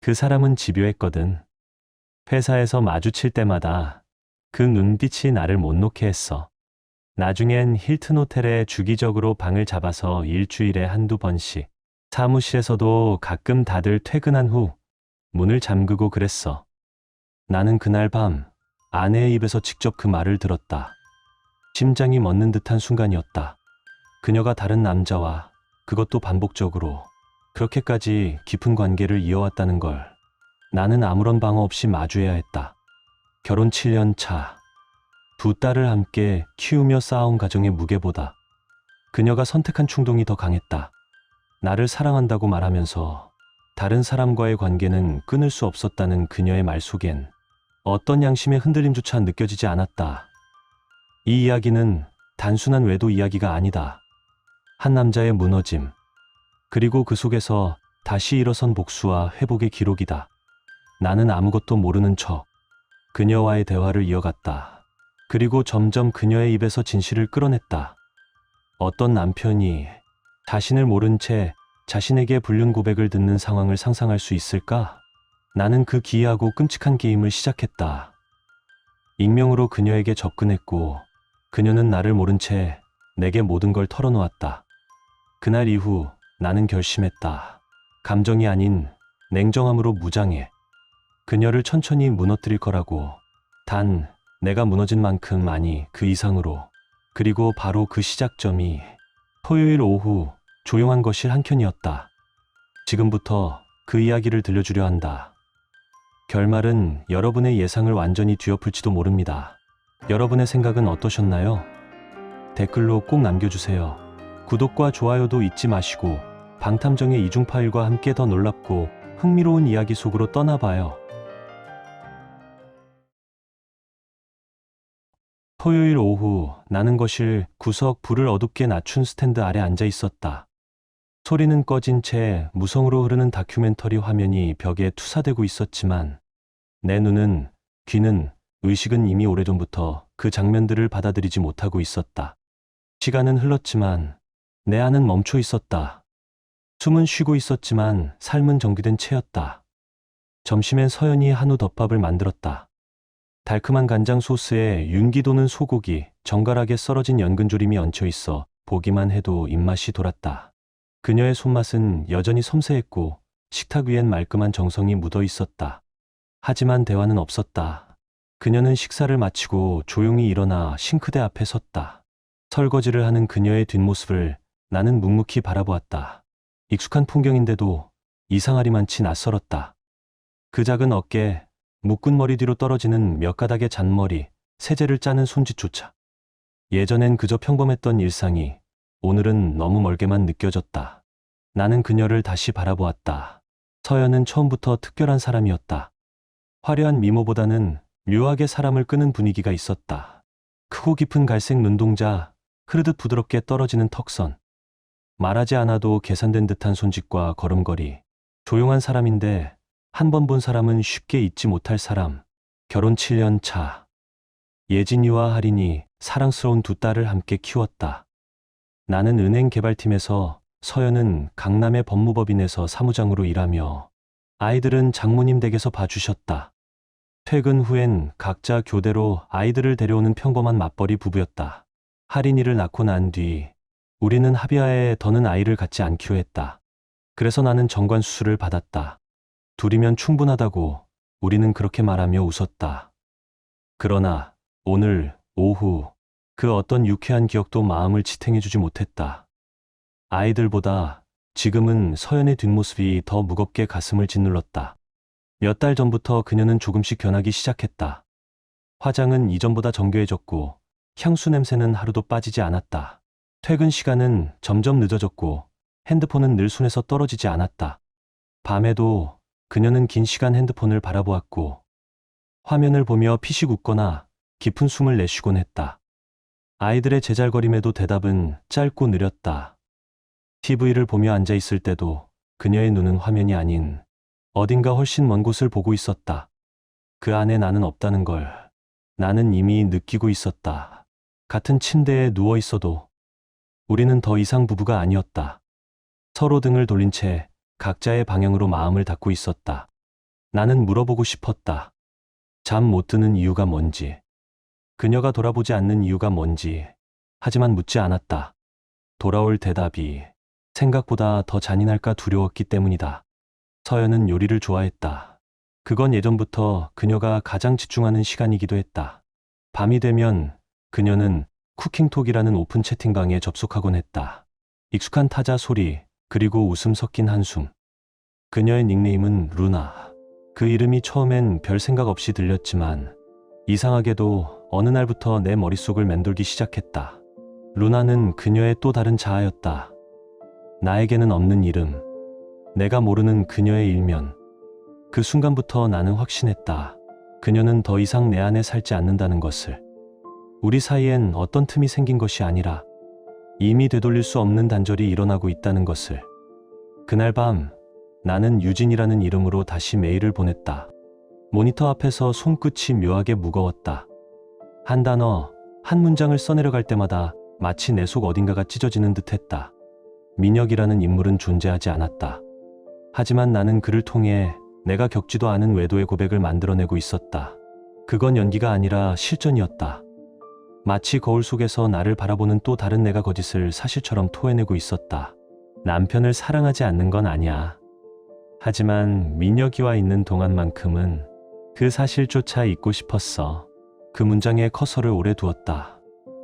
그 사람은 집요했거든. 회사에서 마주칠 때마다 그 눈빛이 나를 못 놓게 했어. 나중엔 힐튼 호텔에 주기적으로 방을 잡아서 일주일에 한두 번씩, 사무실에서도 가끔 다들 퇴근한 후 문을 잠그고 그랬어. 나는 그날 밤 아내의 입에서 직접 그 말을 들었다. 심장이 멎는 듯한 순간이었다. 그녀가 다른 남자와, 그것도 반복적으로 그렇게까지 깊은 관계를 이어왔다는 걸 나는 아무런 방어 없이 마주해야 했다. 결혼 7년 차, 두 딸을 함께 키우며 쌓아온 가정의 무게보다 그녀가 선택한 충동이 더 강했다. 나를 사랑한다고 말하면서 다른 사람과의 관계는 끊을 수 없었다는 그녀의 말 속엔 어떤 양심의 흔들림조차 느껴지지 않았다. 이 이야기는 단순한 외도 이야기가 아니다. 한 남자의 무너짐, 그리고 그 속에서 다시 일어선 복수와 회복의 기록이다. 나는 아무것도 모르는 척 그녀와의 대화를 이어갔다. 그리고 점점 그녀의 입에서 진실을 끌어냈다. 어떤 남편이 자신을 모른 채 자신에게 불륜 고백을 듣는 상황을 상상할 수 있을까? 나는 그 기이하고 끔찍한 게임을 시작했다. 익명으로 그녀에게 접근했고, 그녀는 나를 모른 채 내게 모든 걸 털어놓았다. 그날 이후 나는 결심했다. 감정이 아닌 냉정함으로 무장해. 그녀를 천천히 무너뜨릴 거라고. 단 내가 무너진 만큼, 아니 그 이상으로. 그리고 바로 그 시작점이 토요일 오후 조용한 거실 한켠이었다. 지금부터 그 이야기를 들려주려 한다. 결말은 여러분의 예상을 완전히 뒤엎을지도 모릅니다. 여러분의 생각은 어떠셨나요? 댓글로 꼭 남겨주세요. 구독과 좋아요도 잊지 마시고 방탐정의 이중 파일과 함께 더 놀랍고 흥미로운 이야기 속으로 떠나봐요. 토요일 오후 나는 거실 구석 불을 어둡게 낮춘 스탠드 아래 앉아 있었다. 소리는 꺼진 채 무성으로 흐르는 다큐멘터리 화면이 벽에 투사되고 있었지만 내 눈은, 귀는, 의식은 이미 오래전부터 그 장면들을 받아들이지 못하고 있었다. 시간은 흘렀지만 내 안은 멈춰 있었다. 숨은 쉬고 있었지만 삶은 정비된 채였다. 점심엔 서연이 한우 덮밥을 만들었다. 달콤한 간장 소스에 윤기 도는 소고기, 정갈하게 썰어진 연근조림이 얹혀 있어 보기만 해도 입맛이 돌았다. 그녀의 손맛은 여전히 섬세했고 식탁 위엔 말끔한 정성이 묻어 있었다. 하지만 대화는 없었다. 그녀는 식사를 마치고 조용히 일어나 싱크대 앞에 섰다. 설거지를 하는 그녀의 뒷모습을 나는 묵묵히 바라보았다. 익숙한 풍경인데도 이상하리만치 낯설었다. 그 작은 어깨, 묶은 머리 뒤로 떨어지는 몇 가닥의 잔머리, 세제를 짜는 손짓조차. 예전엔 그저 평범했던 일상이 오늘은 너무 멀게만 느껴졌다. 나는 그녀를 다시 바라보았다. 서연은 처음부터 특별한 사람이었다. 화려한 미모보다는 묘하게 사람을 끄는 분위기가 있었다. 크고 깊은 갈색 눈동자, 흐르듯 부드럽게 떨어지는 턱선. 말하지 않아도 계산된 듯한 손짓과 걸음걸이. 조용한 사람인데 한 번 본 사람은 쉽게 잊지 못할 사람. 결혼 7년 차. 예진이와 할인이 사랑스러운 두 딸을 함께 키웠다. 나는 은행 개발팀에서, 서연은 강남의 법무법인에서 사무장으로 일하며 아이들은 장모님 댁에서 봐주셨다. 퇴근 후엔 각자 교대로 아이들을 데려오는 평범한 맞벌이 부부였다. 할인이를 낳고 난 뒤 우리는 합의하에 더는 아이를 갖지 않기로 했다. 그래서 나는 정관 수술을 받았다. 둘이면 충분하다고 우리는 그렇게 말하며 웃었다. 그러나 오늘 오후 그 어떤 유쾌한 기억도 마음을 지탱해주지 못했다. 아이들보다 지금은 서연의 뒷모습이 더 무겁게 가슴을 짓눌렀다. 몇 달 전부터 그녀는 조금씩 변하기 시작했다. 화장은 이전보다 정교해졌고 향수 냄새는 하루도 빠지지 않았다. 퇴근 시간은 점점 늦어졌고 핸드폰은 늘 손에서 떨어지지 않았다. 밤에도 그녀는 긴 시간 핸드폰을 바라보았고 화면을 보며 피식 웃거나 깊은 숨을 내쉬곤 했다. 아이들의 제잘거림에도 대답은 짧고 느렸다. TV를 보며 앉아 있을 때도 그녀의 눈은 화면이 아닌 어딘가 훨씬 먼 곳을 보고 있었다. 그 안에 나는 없다는 걸 나는 이미 느끼고 있었다. 같은 침대에 누워 있어도 우리는 더 이상 부부가 아니었다. 서로 등을 돌린 채 각자의 방향으로 마음을 닫고 있었다. 나는 물어보고 싶었다. 잠 못 드는 이유가 뭔지, 그녀가 돌아보지 않는 이유가 뭔지, 하지만 묻지 않았다. 돌아올 대답이 생각보다 더 잔인할까 두려웠기 때문이다. 서연은 요리를 좋아했다. 그건 예전부터 그녀가 가장 집중하는 시간이기도 했다. 밤이 되면 그녀는 쿠킹톡이라는 오픈 채팅방에 접속하곤 했다. 익숙한 타자 소리, 그리고 웃음 섞인 한숨. 그녀의 닉네임은 루나. 그 이름이 처음엔 별 생각 없이 들렸지만 이상하게도 어느 날부터 내 머릿속을 맴돌기 시작했다. 루나는 그녀의 또 다른 자아였다. 나에게는 없는 이름, 내가 모르는 그녀의 일면. 그 순간부터 나는 확신했다. 그녀는 더 이상 내 안에 살지 않는다는 것을. 우리 사이엔 어떤 틈이 생긴 것이 아니라 이미 되돌릴 수 없는 단절이 일어나고 있다는 것을. 그날 밤 나는 유진이라는 이름으로 다시 메일을 보냈다. 모니터 앞에서 손끝이 묘하게 무거웠다. 한 단어, 한 문장을 써내려갈 때마다 마치 내 속 어딘가가 찢어지는 듯했다. 민혁이라는 인물은 존재하지 않았다. 하지만 나는 그를 통해 내가 겪지도 않은 외도의 고백을 만들어내고 있었다. 그건 연기가 아니라 실전이었다. 마치 거울 속에서 나를 바라보는 또 다른 내가 거짓을 사실처럼 토해내고 있었다. 남편을 사랑하지 않는 건 아니야. 하지만 민혁이와 있는 동안만큼은 그 사실조차 잊고 싶었어. 그 문장에 커서를 오래 두었다.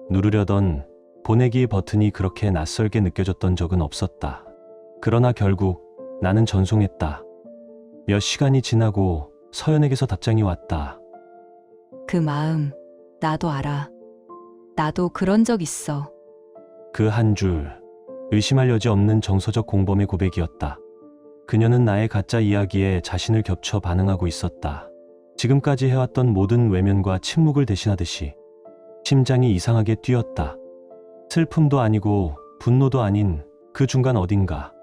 누르려던 보내기 버튼이 그렇게 낯설게 느껴졌던 적은 없었다. 그러나 결국 나는 전송했다. 몇 시간이 지나고 서연에게서 답장이 왔다. 그 마음, 나도 알아. 나도 그런 적 있어. 그 한 줄, 의심할 여지 없는 정서적 공범의 고백이었다. 그녀는 나의 가짜 이야기에 자신을 겹쳐 반응하고 있었다. 지금까지 해왔던 모든 외면과 침묵을 대신하듯이. 심장이 이상하게 뛰었다. 슬픔도 아니고 분노도 아닌 그 중간 어딘가.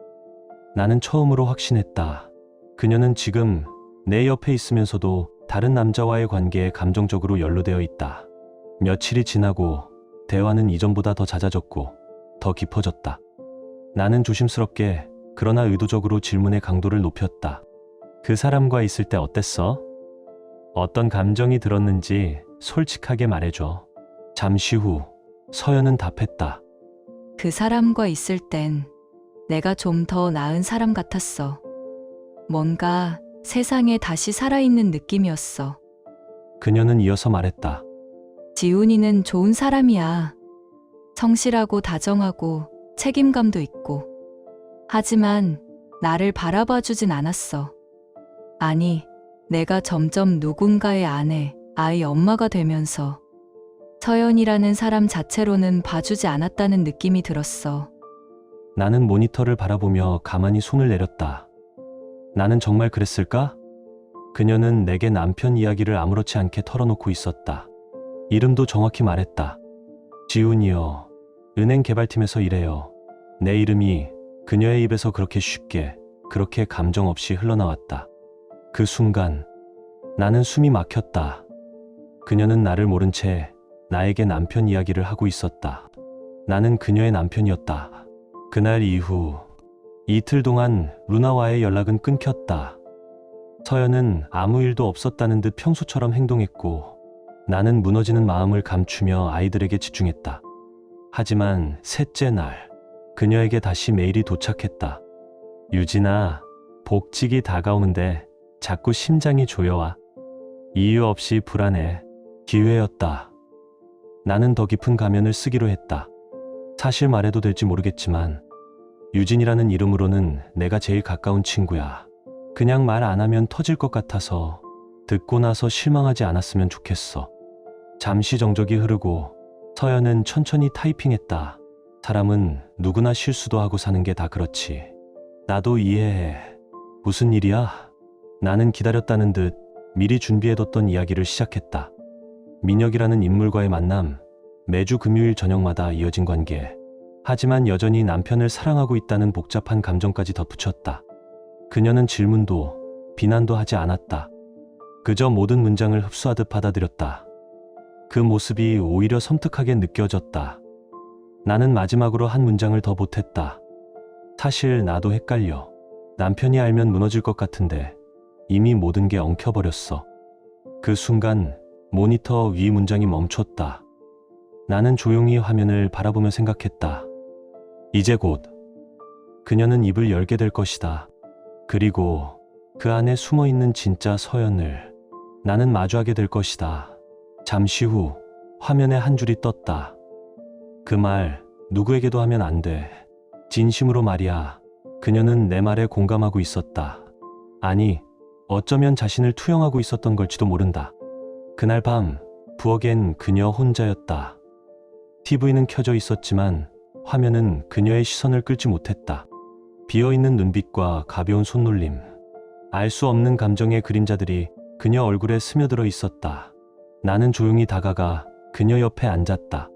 나는 처음으로 확신했다. 그녀는 지금 내 옆에 있으면서도 다른 남자와의 관계에 감정적으로 연루되어 있다. 며칠이 지나고 대화는 이전보다 더 잦아졌고 더 깊어졌다. 나는 조심스럽게 그러나 의도적으로 질문의 강도를 높였다. 그 사람과 있을 때 어땠어? 어떤 감정이 들었는지 솔직하게 말해줘. 잠시 후 서연은 답했다. 그 사람과 있을 땐 내가 좀 더 나은 사람 같았어. 뭔가 세상에 다시 살아있는 느낌이었어. 그녀는 이어서 말했다. 지훈이는 좋은 사람이야. 성실하고 다정하고 책임감도 있고. 하지만 나를 바라봐 주진 않았어. 아니, 내가 점점 누군가의 아내, 아이 엄마가 되면서 서연이라는 사람 자체로는 봐주지 않았다는 느낌이 들었어. 나는 모니터를 바라보며 가만히 손을 내렸다. 나는 정말 그랬을까? 그녀는 내게 남편 이야기를 아무렇지 않게 털어놓고 있었다. 이름도 정확히 말했다. 지훈이요. 은행 개발팀에서 일해요. 내 이름이 그녀의 입에서 그렇게 쉽게, 그렇게 감정 없이 흘러나왔다. 그 순간 나는 숨이 막혔다. 그녀는 나를 모른 채 나에게 남편 이야기를 하고 있었다. 나는 그녀의 남편이었다. 그날 이후 이틀 동안 루나와의 연락은 끊겼다. 서연은 아무 일도 없었다는 듯 평소처럼 행동했고 나는 무너지는 마음을 감추며 아이들에게 집중했다. 하지만 셋째 날 그녀에게 다시 메일이 도착했다. 유진아, 복직이 다가오는데 자꾸 심장이 조여와. 이유 없이 불안해. 기회였다. 나는 더 깊은 가면을 쓰기로 했다. 사실 말해도 될지 모르겠지만 유진이라는 이름으로는 내가 제일 가까운 친구야. 그냥 말 안 하면 터질 것 같아서 듣고 나서 실망하지 않았으면 좋겠어. 잠시 정적이 흐르고 서연은 천천히 타이핑했다. 사람은 누구나 실수도 하고 사는 게 다 그렇지. 나도 이해해. 무슨 일이야? 나는 기다렸다는 듯 미리 준비해뒀던 이야기를 시작했다. 민혁이라는 인물과의 만남, 매주 금요일 저녁마다 이어진 관계. 하지만 여전히 남편을 사랑하고 있다는 복잡한 감정까지 덧붙였다. 그녀는 질문도 비난도 하지 않았다. 그저 모든 문장을 흡수하듯 받아들였다. 그 모습이 오히려 섬뜩하게 느껴졌다. 나는 마지막으로 한 문장을 더 보탰다. 사실 나도 헷갈려. 남편이 알면 무너질 것 같은데 이미 모든 게 엉켜버렸어. 그 순간 모니터 위 문장이 멈췄다. 나는 조용히 화면을 바라보며 생각했다. 이제 곧 그녀는 입을 열게 될 것이다. 그리고 그 안에 숨어있는 진짜 서연을 나는 마주하게 될 것이다. 잠시 후 화면에 한 줄이 떴다. 그 말 누구에게도 하면 안 돼. 진심으로 말이야. 그녀는 내 말에 공감하고 있었다. 아니, 어쩌면 자신을 투영하고 있었던 걸지도 모른다. 그날 밤 부엌엔 그녀 혼자였다. TV는 켜져 있었지만 화면은 그녀의 시선을 끌지 못했다. 비어있는 눈빛과 가벼운 손놀림, 알 수 없는 감정의 그림자들이 그녀 얼굴에 스며들어 있었다. 나는 조용히 다가가 그녀 옆에 앉았다.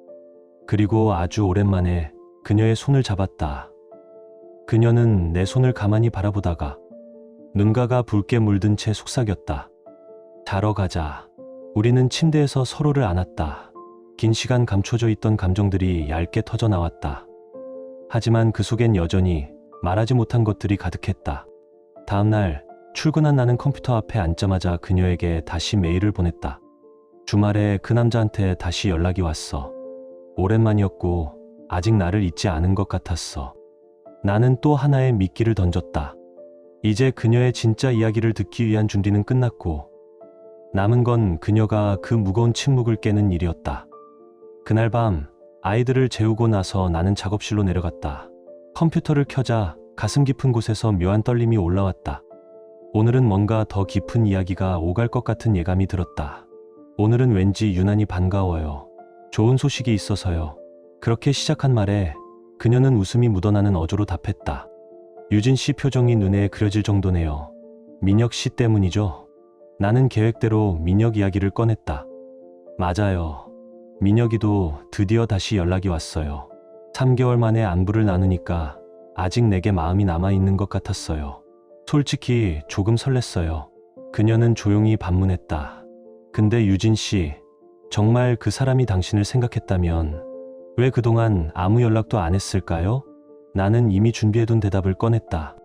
그리고 아주 오랜만에 그녀의 손을 잡았다. 그녀는 내 손을 가만히 바라보다가 눈가가 붉게 물든 채 속삭였다. 자러 가자. 우리는 침대에서 서로를 안았다. 긴 시간 감춰져 있던 감정들이 얇게 터져 나왔다. 하지만 그 속엔 여전히 말하지 못한 것들이 가득했다. 다음 날 출근한 나는 컴퓨터 앞에 앉자마자 그녀에게 다시 메일을 보냈다. 주말에 그 남자한테 다시 연락이 왔어. 오랜만이었고 아직 나를 잊지 않은 것 같았어. 나는 또 하나의 미끼를 던졌다. 이제 그녀의 진짜 이야기를 듣기 위한 준비는 끝났고 남은 건 그녀가 그 무거운 침묵을 깨는 일이었다. 그날 밤 아이들을 재우고 나서 나는 작업실로 내려갔다. 컴퓨터를 켜자 가슴 깊은 곳에서 묘한 떨림이 올라왔다. 오늘은 뭔가 더 깊은 이야기가 오갈 것 같은 예감이 들었다. 오늘은 왠지 유난히 반가워요. 좋은 소식이 있어서요. 그렇게 시작한 말에 그녀는 웃음이 묻어나는 어조로 답했다. 유진 씨 표정이 눈에 그려질 정도네요. 민혁 씨 때문이죠? 나는 계획대로 민혁 이야기를 꺼냈다. 맞아요. 민혁이도 드디어 다시 연락이 왔어요. 3개월 만에 안부를 나누니까 아직 내게 마음이 남아있는 것 같았어요. 솔직히 조금 설렜어요. 그녀는 조용히 반문했다. 근데 유진 씨, 정말 그 사람이 당신을 생각했다면 왜 그동안 아무 연락도 안 했을까요? 나는 이미 준비해둔 대답을 꺼냈다.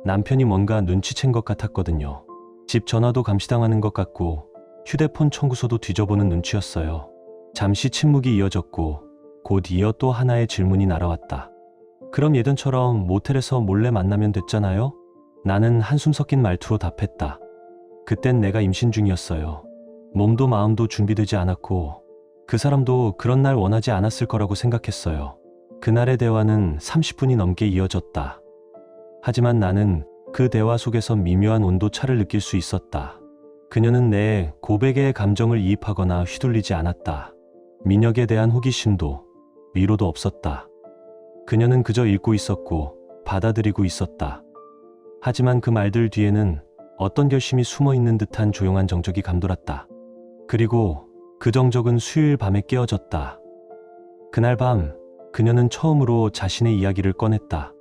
남편이 뭔가 눈치챈 것 같았거든요. 집 전화도 감시당하는 것 같고 휴대폰 청구서도 뒤져보는 눈치였어요. 잠시 침묵이 이어졌고 곧 이어 또 하나의 질문이 날아왔다. 그럼 예전처럼 모텔에서 몰래 만나면 됐잖아요? 나는 한숨 섞인 말투로 답했다. 그땐 내가 임신 중이었어요. 몸도 마음도 준비되지 않았고 그 사람도 그런 날 원하지 않았을 거라고 생각했어요. 그날의 대화는 30분이 넘게 이어졌다. 하지만 나는 그 대화 속에서 미묘한 온도차를 느낄 수 있었다. 그녀는 내 고백의 감정을 이입하거나 휘둘리지 않았다. 민혁에 대한 호기심도 위로도 없었다. 그녀는 그저 읽고 있었고 받아들이고 있었다. 하지만 그 말들 뒤에는 어떤 결심이 숨어 있는 듯한 조용한 정적이 감돌았다. 그리고 그 정적은 수요일 밤에 깨어졌다. 그날 밤 그녀는 처음으로 자신의 이야기를 꺼냈다.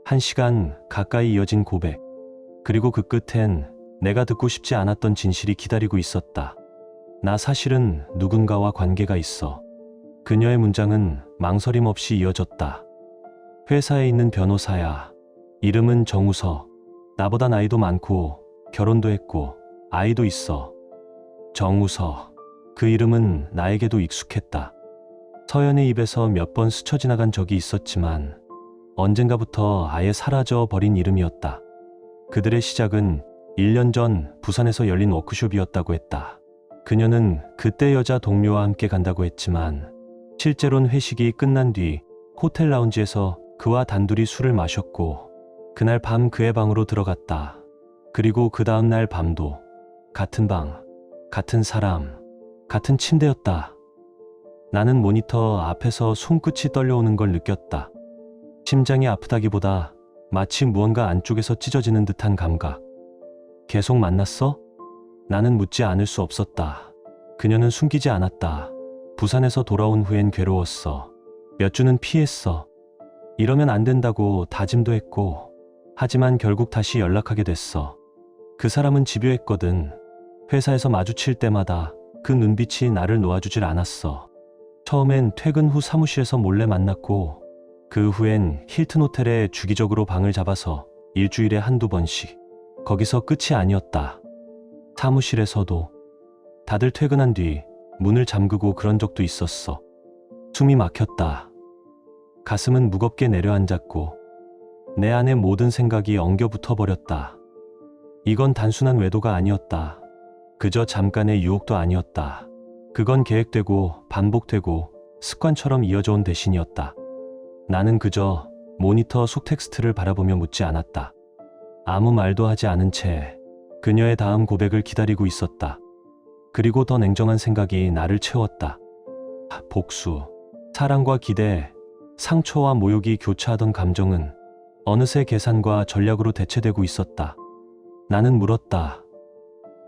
1시간 가까이 이어진 고백. 그리고 그 끝엔 내가 듣고 싶지 않았던 진실이 기다리고 있었다. 나 사실은 누군가와 관계가 있어. 그녀의 문장은 망설임 없이 이어졌다. 회사에 있는 변호사야. 이름은 정우서. 나보다 나이도 많고 결혼도 했고 아이도 있어. 정우서. 그 이름은 나에게도 익숙했다. 서연의 입에서 몇 번 스쳐 지나간 적이 있었지만 언젠가부터 아예 사라져 버린 이름이었다. 그들의 시작은 1년 전 부산에서 열린 워크숍이었다고 했다. 그녀는 그때 여자 동료와 함께 간다고 했지만 실제로는 회식이 끝난 뒤 호텔 라운지에서 그와 단둘이 술을 마셨고 그날 밤 그의 방으로 들어갔다. 그리고 그 다음 날 밤도 같은 방, 같은 사람, 같은 침대였다. 나는 모니터 앞에서 손끝이 떨려오는 걸 느꼈다. 심장이 아프다기보다 마치 무언가 안쪽에서 찢어지는 듯한 감각. 계속 만났어? 나는 묻지 않을 수 없었다. 그녀는 숨기지 않았다. 부산에서 돌아온 후엔 괴로웠어. 몇 주는 피했어. 이러면 안 된다고 다짐도 했고 하지만 결국 다시 연락하게 됐어. 그 사람은 집요했거든. 회사에서 마주칠 때마다 그 눈빛이 나를 놓아주질 않았어. 처음엔 퇴근 후 사무실에서 몰래 만났고 그 후엔 힐튼 호텔에 주기적으로 방을 잡아서 일주일에 한두 번씩. 거기서 끝이 아니었다. 사무실에서도 다들 퇴근한 뒤 문을 잠그고 그런 적도 있었어. 숨이 막혔다. 가슴은 무겁게 내려앉았고 내 안에 모든 생각이 엉겨 붙어버렸다. 이건 단순한 외도가 아니었다. 그저 잠깐의 유혹도 아니었다. 그건 계획되고 반복되고 습관처럼 이어져 온 대신이었다. 나는 그저 모니터 속 텍스트를 바라보며 묻지 않았다. 아무 말도 하지 않은 채 그녀의 다음 고백을 기다리고 있었다. 그리고 더 냉정한 생각이 나를 채웠다. 복수, 사랑과 기대, 상처와 모욕이 교차하던 감정은 어느새 계산과 전략으로 대체되고 있었다. 나는 물었다.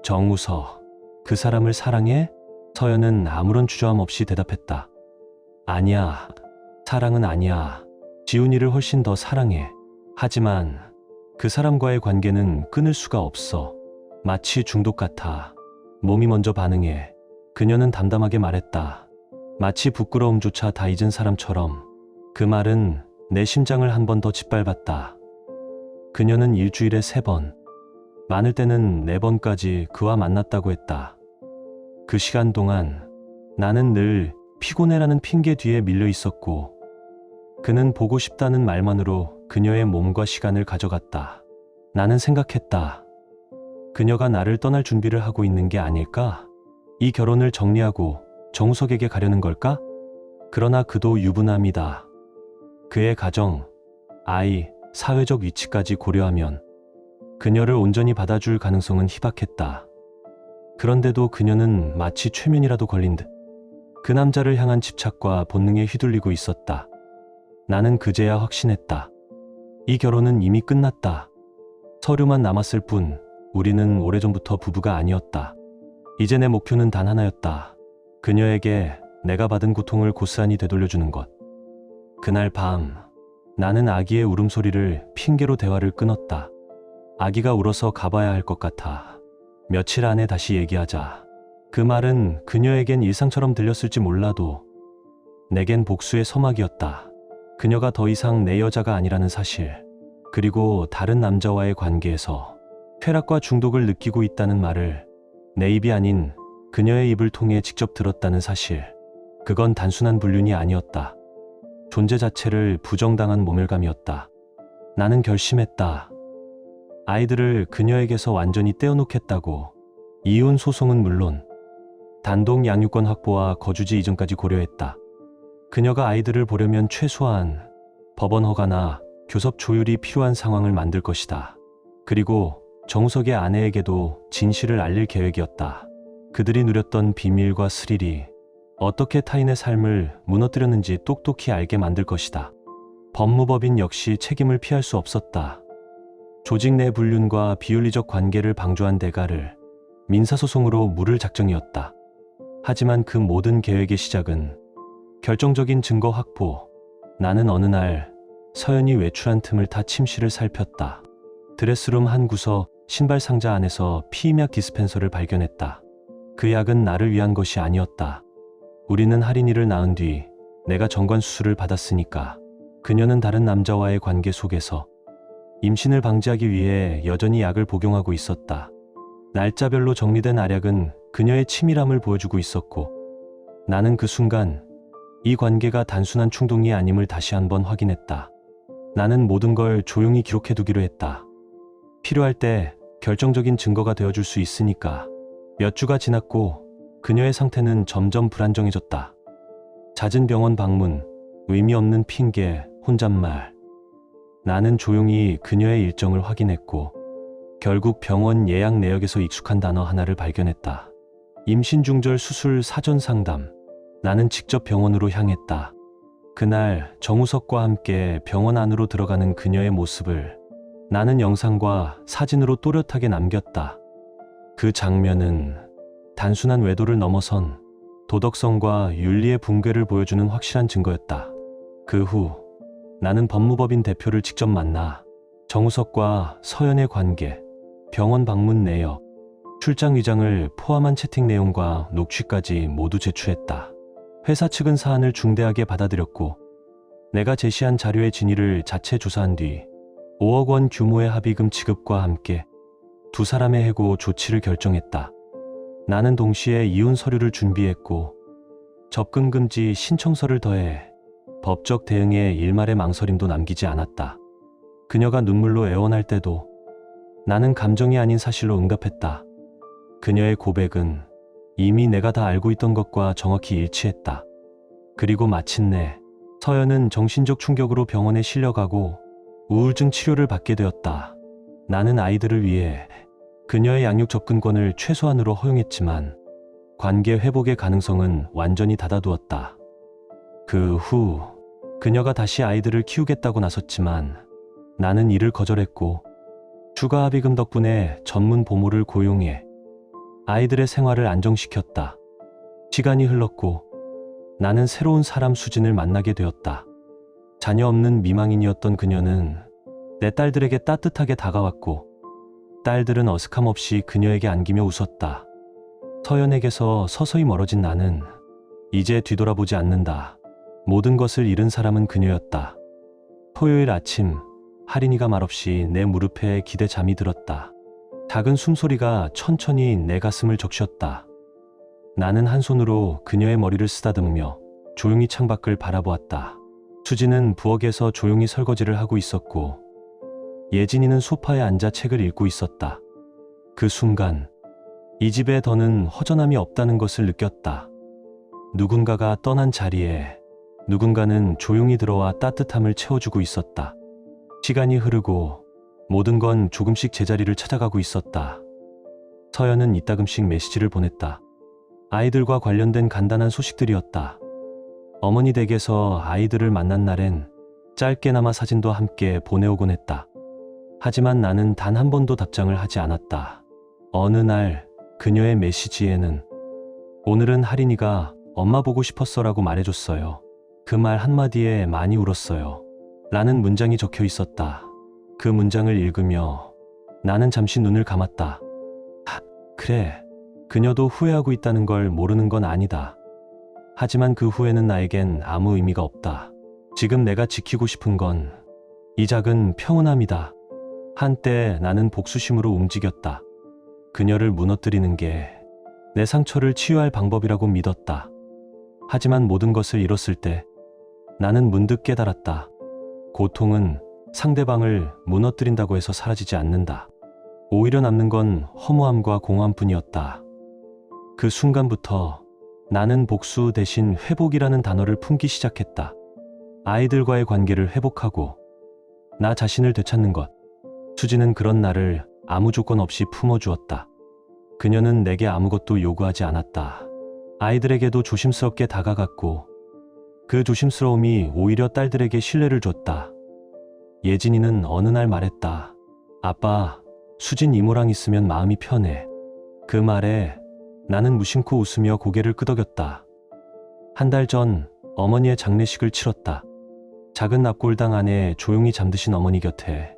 정우서, 그 사람을 사랑해? 서연은 아무런 주저함 없이 대답했다. 아니야, 사랑은 아니야. 지훈이를 훨씬 더 사랑해. 하지만 그 사람과의 관계는 끊을 수가 없어. 마치 중독 같아. 몸이 먼저 반응해. 그녀는 담담하게 말했다. 마치 부끄러움조차 다 잊은 사람처럼. 그 말은 내 심장을 한 번 더 짓밟았다. 그녀는 일주일에 3번, 많을 때는 4번까지 그와 만났다고 했다. 그 시간 동안 나는 늘 피곤해라는 핑계 뒤에 밀려 있었고 그는 보고 싶다는 말만으로 그녀의 몸과 시간을 가져갔다. 나는 생각했다. 그녀가 나를 떠날 준비를 하고 있는 게 아닐까? 이 결혼을 정리하고 정우석에게 가려는 걸까? 그러나 그도 유부남이다. 그의 가정, 아이, 사회적 위치까지 고려하면 그녀를 온전히 받아줄 가능성은 희박했다. 그런데도 그녀는 마치 최면이라도 걸린 듯 그 남자를 향한 집착과 본능에 휘둘리고 있었다. 나는 그제야 확신했다. 이 결혼은 이미 끝났다. 서류만 남았을 뿐 우리는 오래전부터 부부가 아니었다. 이제 내 목표는 단 하나였다. 그녀에게 내가 받은 고통을 고스란히 되돌려주는 것. 그날 밤 나는 아기의 울음소리를 핑계로 대화를 끊었다. 아기가 울어서 가봐야 할 것 같아. 며칠 안에 다시 얘기하자. 그 말은 그녀에겐 일상처럼 들렸을지 몰라도 내겐 복수의 서막이었다. 그녀가 더 이상 내 여자가 아니라는 사실, 그리고 다른 남자와의 관계에서 쾌락과 중독을 느끼고 있다는 말을 내 입이 아닌 그녀의 입을 통해 직접 들었다는 사실. 그건 단순한 불륜이 아니었다. 존재 자체를 부정당한 모멸감이었다. 나는 결심했다. 아이들을 그녀에게서 완전히 떼어놓겠다고. 이혼 소송은 물론 단독 양육권 확보와 거주지 이전까지 고려했다. 그녀가 아이들을 보려면 최소한 법원 허가나 교섭 조율이 필요한 상황을 만들 것이다. 그리고 정우석의 아내에게도 진실을 알릴 계획이었다. 그들이 누렸던 비밀과 스릴이 어떻게 타인의 삶을 무너뜨렸는지 똑똑히 알게 만들 것이다. 법무법인 역시 책임을 피할 수 없었다. 조직 내 불륜과 비윤리적 관계를 방조한 대가를 민사소송으로 물을 작정이었다. 하지만 그 모든 계획의 시작은 결정적인 증거 확보. 나는 어느 날 서연이 외출한 틈을 타 침실을 살폈다. 드레스룸 한 구석 신발 상자 안에서 피임약 디스펜서를 발견했다. 그 약은 나를 위한 것이 아니었다. 우리는 할인이를 낳은 뒤 내가 정관 수술을 받았으니까. 그녀는 다른 남자와의 관계 속에서 임신을 방지하기 위해 여전히 약을 복용하고 있었다. 날짜별로 정리된 알약은 그녀의 치밀함을 보여주고 있었고 나는 그 순간 이 관계가 단순한 충동이 아님을 다시 한번 확인했다. 나는 모든 걸 조용히 기록해두기로 했다. 필요할 때 결정적인 증거가 되어줄 수 있으니까. 몇 주가 지났고 그녀의 상태는 점점 불안정해졌다. 잦은 병원 방문, 의미 없는 핑계, 혼잣말. 나는 조용히 그녀의 일정을 확인했고 결국 병원 예약 내역에서 익숙한 단어 하나를 발견했다. 임신 중절 수술 사전 상담. 나는 직접 병원으로 향했다. 그날 정우석과 함께 병원 안으로 들어가는 그녀의 모습을 나는 영상과 사진으로 또렷하게 남겼다. 그 장면은 단순한 외도를 넘어선 도덕성과 윤리의 붕괴를 보여주는 확실한 증거였다. 그 후 나는 법무법인 대표를 직접 만나 정우석과 서연의 관계, 병원 방문 내역, 출장 위장을 포함한 채팅 내용과 녹취까지 모두 제출했다. 회사 측은 사안을 중대하게 받아들였고 내가 제시한 자료의 진위를 자체 조사한 뒤 5억 원 규모의 합의금 지급과 함께 두 사람의 해고 조치를 결정했다. 나는 동시에 이혼 서류를 준비했고 접근 금지 신청서를 더해 법적 대응에 일말의 망설임도 남기지 않았다. 그녀가 눈물로 애원할 때도 나는 감정이 아닌 사실로 응답했다. 그녀의 고백은 이미 내가 다 알고 있던 것과 정확히 일치했다. 그리고 마침내 서연은 정신적 충격으로 병원에 실려가고 우울증 치료를 받게 되었다. 나는 아이들을 위해 그녀의 양육 접근권을 최소한으로 허용했지만 관계 회복의 가능성은 완전히 닫아두었다. 그 후 그녀가 다시 아이들을 키우겠다고 나섰지만 나는 이를 거절했고 추가 합의금 덕분에 전문 보모를 고용해 아이들의 생활을 안정시켰다. 시간이 흘렀고 나는 새로운 사람 수진을 만나게 되었다. 자녀 없는 미망인이었던 그녀는 내 딸들에게 따뜻하게 다가왔고 딸들은 어색함 없이 그녀에게 안기며 웃었다. 서연에게서 서서히 멀어진 나는 이제 뒤돌아보지 않는다. 모든 것을 잃은 사람은 그녀였다. 토요일 아침 하린이가 말없이 내 무릎에 기대 잠이 들었다. 작은 숨소리가 천천히 내 가슴을 적셨다. 나는 한 손으로 그녀의 머리를 쓰다듬으며 조용히 창밖을 바라보았다. 수지는 부엌에서 조용히 설거지를 하고 있었고 예진이는 소파에 앉아 책을 읽고 있었다. 그 순간 이 집에 더는 허전함이 없다는 것을 느꼈다. 누군가가 떠난 자리에 누군가는 조용히 들어와 따뜻함을 채워주고 있었다. 시간이 흐르고 모든 건 조금씩 제자리를 찾아가고 있었다. 서연은 이따금씩 메시지를 보냈다. 아이들과 관련된 간단한 소식들이었다. 어머니 댁에서 아이들을 만난 날엔 짧게나마 사진도 함께 보내오곤 했다. 하지만 나는 단 한 번도 답장을 하지 않았다. 어느 날 그녀의 메시지에는 오늘은 하린이가 엄마 보고 싶었어라고 말해줬어요. 그 말 한마디에 많이 울었어요. 라는 문장이 적혀 있었다. 그 문장을 읽으며 나는 잠시 눈을 감았다. 그래, 그녀도 후회하고 있다는 걸 모르는 건 아니다. 하지만 그 후회는 나에겐 아무 의미가 없다. 지금 내가 지키고 싶은 건 이 작은 평온함이다. 한때 나는 복수심으로 움직였다. 그녀를 무너뜨리는 게 내 상처를 치유할 방법이라고 믿었다. 하지만 모든 것을 잃었을 때 나는 문득 깨달았다. 고통은 상대방을 무너뜨린다고 해서 사라지지 않는다. 오히려 남는 건 허무함과 공허함뿐이었다. 그 순간부터 나는 복수 대신 회복이라는 단어를 품기 시작했다. 아이들과의 관계를 회복하고 나 자신을 되찾는 것. 수지는 그런 나를 아무 조건 없이 품어주었다. 그녀는 내게 아무것도 요구하지 않았다. 아이들에게도 조심스럽게 다가갔고 그 조심스러움이 오히려 딸들에게 신뢰를 줬다. 예진이는 어느 날 말했다. 아빠, 수진 이모랑 있으면 마음이 편해. 그 말에 나는 무심코 웃으며 고개를 끄덕였다. 한 달 전 어머니의 장례식을 치렀다. 작은 납골당 안에 조용히 잠드신 어머니 곁에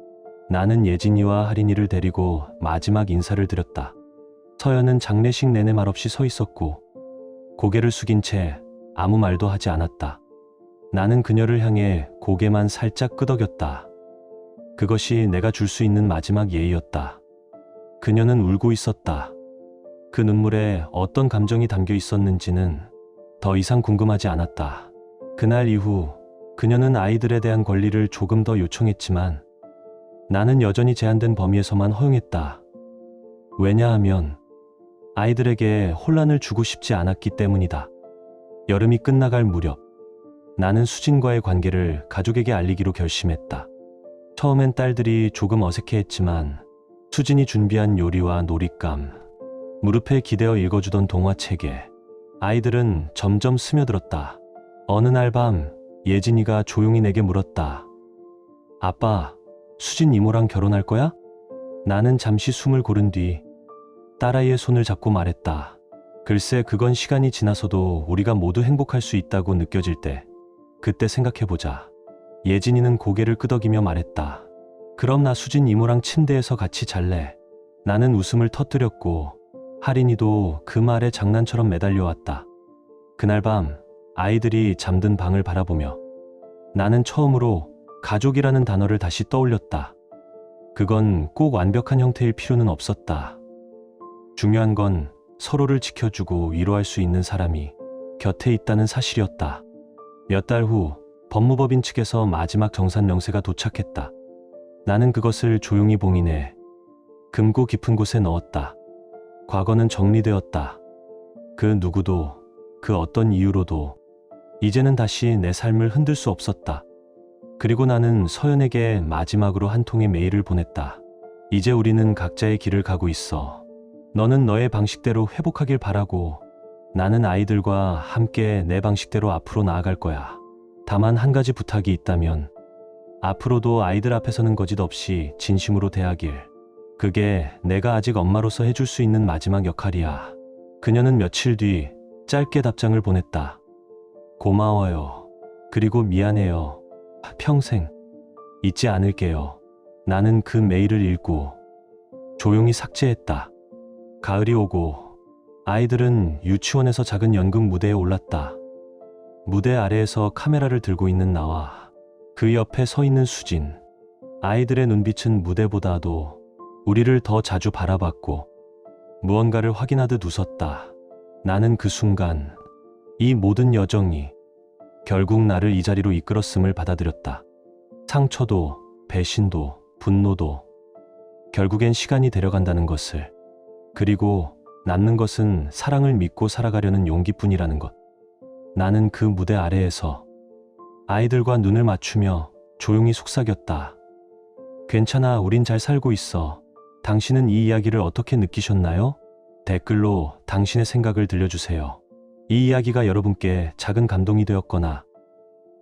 나는 예진이와 하린이를 데리고 마지막 인사를 드렸다. 서연은 장례식 내내 말없이 서 있었고 고개를 숙인 채 아무 말도 하지 않았다. 나는 그녀를 향해 고개만 살짝 끄덕였다. 그것이 내가 줄 수 있는 마지막 예의였다. 그녀는 울고 있었다. 그 눈물에 어떤 감정이 담겨 있었는지는 더 이상 궁금하지 않았다. 그날 이후 그녀는 아이들에 대한 권리를 조금 더 요청했지만 나는 여전히 제한된 범위에서만 허용했다. 왜냐하면 아이들에게 혼란을 주고 싶지 않았기 때문이다. 여름이 끝나갈 무렵 나는 수진과의 관계를 가족에게 알리기로 결심했다. 처음엔 딸들이 조금 어색해했지만 수진이 준비한 요리와 놀잇감, 무릎에 기대어 읽어주던 동화책에 아이들은 점점 스며들었다. 어느 날 밤 예진이가 조용히 내게 물었다. 아빠, 수진 이모랑 결혼할 거야? 나는 잠시 숨을 고른 뒤 딸아이의 손을 잡고 말했다. 글쎄, 그건 시간이 지나서도 우리가 모두 행복할 수 있다고 느껴질 때 그때 생각해보자. 예진이는 고개를 끄덕이며 말했다. 그럼 나 수진 이모랑 침대에서 같이 잘래. 나는 웃음을 터뜨렸고 하린이도 그 말에 장난처럼 매달려왔다. 그날 밤 아이들이 잠든 방을 바라보며 나는 처음으로 가족이라는 단어를 다시 떠올렸다. 그건 꼭 완벽한 형태일 필요는 없었다. 중요한 건 서로를 지켜주고 위로할 수 있는 사람이 곁에 있다는 사실이었다. 몇 달 후 법무법인 측에서 마지막 정산 명세가 도착했다. 나는 그것을 조용히 봉인해 금고 깊은 곳에 넣었다. 과거는 정리되었다. 그 누구도 그 어떤 이유로도 이제는 다시 내 삶을 흔들 수 없었다. 그리고 나는 서연에게 마지막으로 한 통의 메일을 보냈다. 이제 우리는 각자의 길을 가고 있어. 너는 너의 방식대로 회복하길 바라고 나는 아이들과 함께 내 방식대로 앞으로 나아갈 거야. 다만 한 가지 부탁이 있다면 앞으로도 아이들 앞에 서는 거짓 없이 진심으로 대하길. 그게 내가 아직 엄마로서 해줄 수 있는 마지막 역할이야. 그녀는 며칠 뒤 짧게 답장을 보냈다. 고마워요. 그리고 미안해요. 평생 잊지 않을게요. 나는 그 메일을 읽고 조용히 삭제했다. 가을이 오고 아이들은 유치원에서 작은 연극 무대에 올랐다. 무대 아래에서 카메라를 들고 있는 나와 그 옆에 서 있는 수진. 아이들의 눈빛은 무대보다도 우리를 더 자주 바라봤고 무언가를 확인하듯 웃었다. 나는 그 순간 이 모든 여정이 결국 나를 이 자리로 이끌었음을 받아들였다. 상처도 배신도 분노도 결국엔 시간이 데려간다는 것을, 그리고 남는 것은 사랑을 믿고 살아가려는 용기뿐이라는 것. 나는 그 무대 아래에서 아이들과 눈을 맞추며 조용히 속삭였다. 괜찮아, 우린 잘 살고 있어. 당신은 이 이야기를 어떻게 느끼셨나요? 댓글로 당신의 생각을 들려주세요. 이 이야기가 여러분께 작은 감동이 되었거나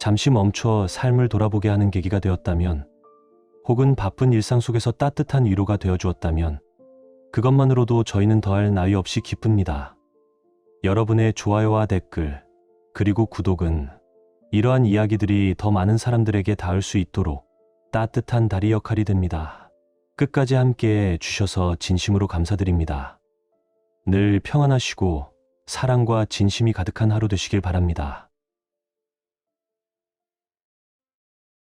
잠시 멈춰 삶을 돌아보게 하는 계기가 되었다면, 혹은 바쁜 일상 속에서 따뜻한 위로가 되어주었다면 그것만으로도 저희는 더할 나위 없이 기쁩니다. 여러분의 좋아요와 댓글, 그리고 구독은 이러한 이야기들이 더 많은 사람들에게 닿을 수 있도록 따뜻한 다리 역할이 됩니다. 끝까지 함께해 주셔서 진심으로 감사드립니다. 늘 평안하시고 사랑과 진심이 가득한 하루 되시길 바랍니다.